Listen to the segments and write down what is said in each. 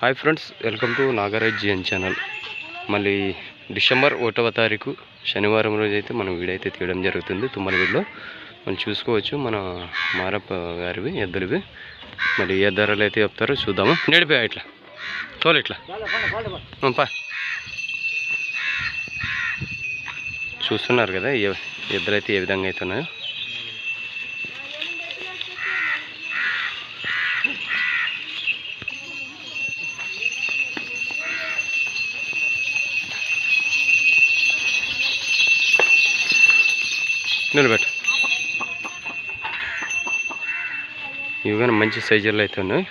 Hi friends, welcome to Nagaraj GN channel. మళ్ళీ December 1వ తారీఖు శనివారం రోజు అయితే మనం వీడియో అయితే తీయడం జరుగుతుంది. తుమ్మలగూడలో మనం చూసుకోవచ్చు, మన మారప్ప గారివి ఎద్దులవి. మరి ఏ ధరలు అయితే చెప్తారో చూద్దాము. నడిపా ఇట్లా తోలు ఇట్లా పా. చూస్తున్నారు కదా ఎద్దులు అయితే ఏ విధంగా అవుతున్నాయో. నిలబెట్టు. ఇవి కానీ మంచి సైజుల్లో అయితే ఉన్నాయి.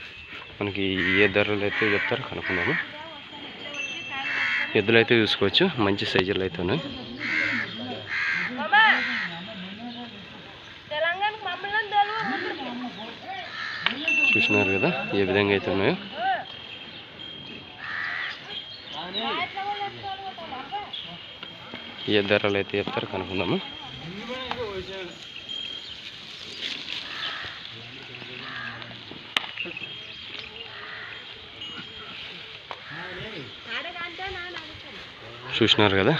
మనకి ఏ ధరలు అయితే చెప్తారో కనుక్కున్నాము. ఎద్దులు అయితే చూసుకోవచ్చు, మంచి సైజుల్లో అయితే ఉన్నాయి. చూసినారు కదా ఏ విధంగా అయితే ఉన్నాయో. ఏ ధరలు అయితే చెప్తారో కనుక్కుందాము. చూసినారు కదా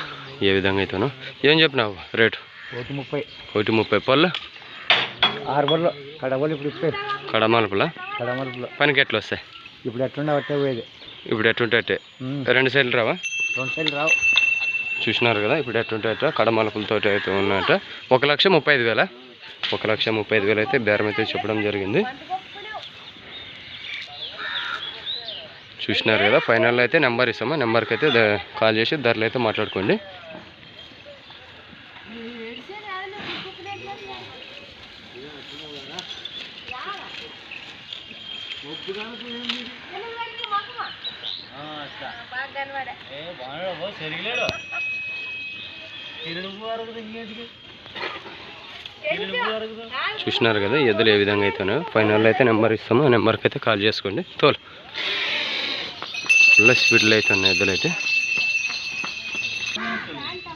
ఏ విధంగా అవుతానో. ఏం చెప్పినావు రేటు? 1:30. పళ్ళు 6 బళ్ళు కడవలు. ఇప్పుడు కడమలుపులా పనికి ఎట్లా వస్తాయి? ఇప్పుడు ఎట్లుండే పోయేది. ఇప్పుడు ఎట్టుంటే 2 సైడ్లు రావా? 2 సైడ్లు రావు. చూసినారు కదా ఇప్పుడు ఎట్టుంటే కడమలుపులతో అయితే ఉన్నట. 1,35,000. 1,35,000 అయితే బేరం అయితే చెప్పడం జరిగింది. చూసినారు కదా, ఫైనల్ అయితే నెంబర్ ఇస్తామా, నెంబర్కి అయితే కాల్ చేసి ధరలు అయితే మాట్లాడుకోండి. చూసినారు కదా ఎద్దులు ఏ విధంగా అవుతున్నాయో. ఫైనల్ అయితే నెంబర్ ఇస్తాము, ఆ నెంబర్కి అయితే కాల్ చేసుకోండి. తోలు ఫుల్ స్పీడ్లో అయితే ఉన్నాయి ఎద్దులు అయితే.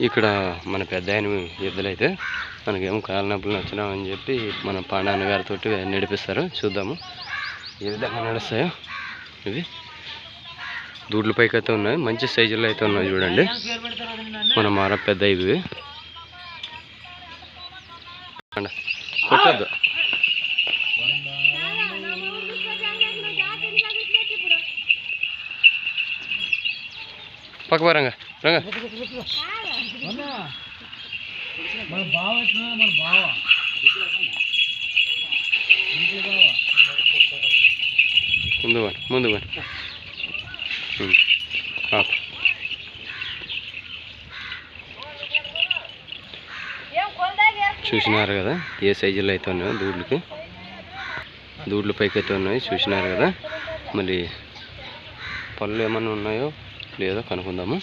ఇక్కడ మన పెద్ద ఆయన ఎద్దులైతే మనకేమో కాళ్ళ నొప్పులు వచ్చినామని చెప్పి మన పాండాన్న గారితో నడిపిస్తారు. చూద్దాము ఏ విధంగా నడుస్తాయో. ఇవి దూడ్ల పైకి అయితే ఉన్నాయి, మంచి సైజుల్లో అయితే ఉన్నాయి. చూడండి మన మార పెద్ద ఇవి. కొట్టద్దు. పక్క రంగా రంగా. ముందు చూసినారు కదా ఏ సైజుల్లో అయితే ఉన్నాయో. దూడ్ల పైకి అయితే ఉన్నాయి. చూసినారు కదా, మళ్ళీ పళ్ళు ఏమన్నా ఉన్నాయో లేదో కనుక్కుందాము.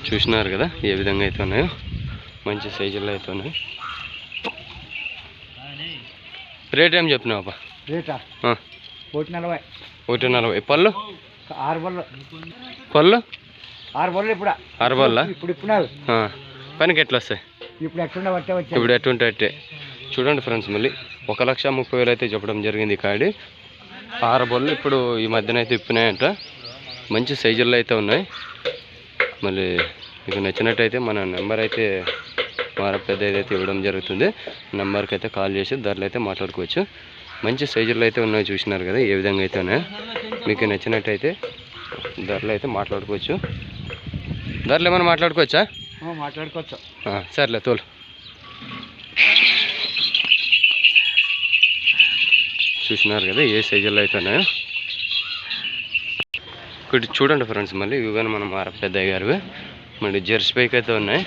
చూసినారు కదా ఏ విధంగా అయితే ఉన్నాయో, మంచి సైజుల్లో అయితే ఉన్నాయి. రేట్ ఏం చెప్పినావా? రేటా 1:40. 1:40. పళ్ళు 6 బళ్ళు. పళ్ళు 6 బళ్ళు. ఇప్పుడు 6 బళ్ళ. ఇప్పుడు ఇప్పుడున్నారు. పనికి ఎట్లా వస్తాయి? ఇప్పుడు ఎట్లుండే వచ్చే. ఇప్పుడు ఎట్టుంటే చూడండి ఫ్రెండ్స్, మళ్ళీ 1,30,000 అయితే చెప్పడం జరిగింది. కాడి 6 బళ్ళు ఇప్పుడు ఈ మధ్యన అయితే ఇప్పినాయంట. మంచి సైజుల్లో అయితే ఉన్నాయి. మళ్ళీ మీకు నచ్చినట్టయితే మన నెంబర్ అయితే పెద్ద అయితే ఇవ్వడం జరుగుతుంది. నెంబర్కి అయితే కాల్ చేసి ధరలు అయితే మాట్లాడుకోవచ్చు. మంచి సైజుల్లో అయితే ఉన్నాయి. చూసినారు కదా ఏ విధంగా అయితే ఉన్నాయో. మీకు నచ్చినట్టయితే ధరలు అయితే మాట్లాడుకోవచ్చు. ధరలు ఏమైనా మాట్లాడుకోవచ్చా? మాట్లాడుకోవచ్చు. సర్లే తోలు. చూసినారు కదా ఏ సైజుల్లో అయితే ఉన్నాయో. ఇక్కడ చూడండి ఫ్రెండ్స్, మళ్ళీ ఇవి కానీ మనం పెద్దయ్య గారివి. మళ్ళీ జెర్సీ పైకి అయితే ఉన్నాయి.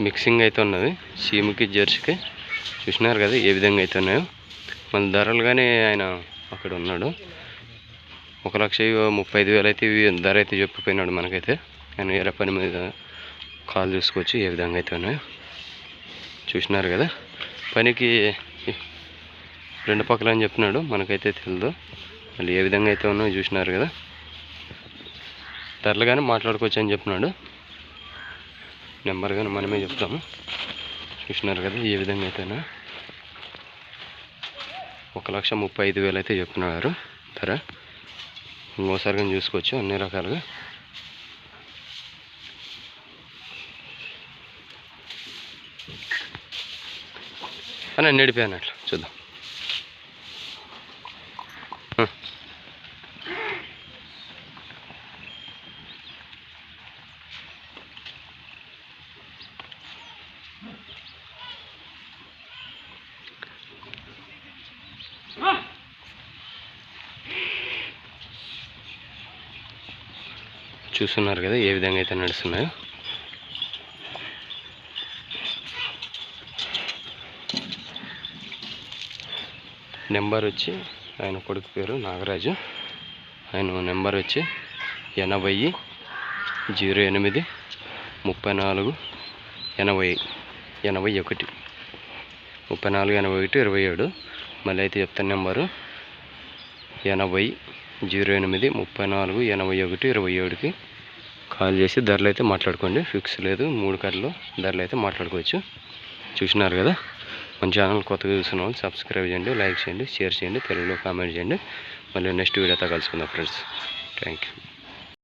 మిక్సింగ్ అయితే ఉన్నది సీముకి జెర్సీకి. చూసినారు కదా ఏ విధంగా అయితే ఉన్నాయో. మన ధరలు కానీ ఆయన అక్కడ ఉన్నాడు. 1,35,000 అయితే ఇవి ధర అయితే చెప్పిపోయినాడు మనకైతే. ఆయన వేరే పని మీద కాల్ చూసుకోవచ్చు ఏ విధంగా అయితే ఉన్నాయో. చూసినారు కదా, పనికి 2 పక్కల అని చెప్పినాడు, మనకైతే తెలియదు. మళ్ళీ ఏ విధంగా అయితే ఉన్నాయో చూసినారు కదా. ధరలు కానీ మాట్లాడుకోవచ్చు అని చెప్పినాడు. నెంబర్ కానీ మనమే చెప్తాము. చూసినారు కదా ఏ విధంగా అయితేనా 1,35,000 అయితే చెప్తున్నారు ధర. ఇంకోసారి కానీ చూసుకోవచ్చు అన్ని రకాలుగా. అని నడిపాను అట్లా చూద్దాం. చూస్తున్నారు కదా ఏ విధంగా అయితే నడుస్తున్నాయో. నెంబర్ వచ్చి ఆయన కొడుకు పేరు నాగరాజు. ఆయన నెంబర్ వచ్చి 80 08 34 80 81 34 81 27. మళ్ళీ అయితే చెప్తాను నెంబరు 80 08 34 81 27కి కాల్ చేసి ధరలు అయితే మాట్లాడుకోండి. ఫిక్స్ లేదు, 3 కార్లు ధరలు అయితే మాట్లాడుకోవచ్చు. చూసినారు కదా. మన ఛానల్ కొత్తగా చూసిన వాళ్ళు సబ్స్క్రైబ్ చేయండి, లైక్ చేయండి, షేర్ చేయండి, తెలుగులో కామెంట్ చేయండి. మళ్ళీ నెక్స్ట్ వీడియోతో కలుసుకుందాం ఫ్రెండ్స్. Thank you.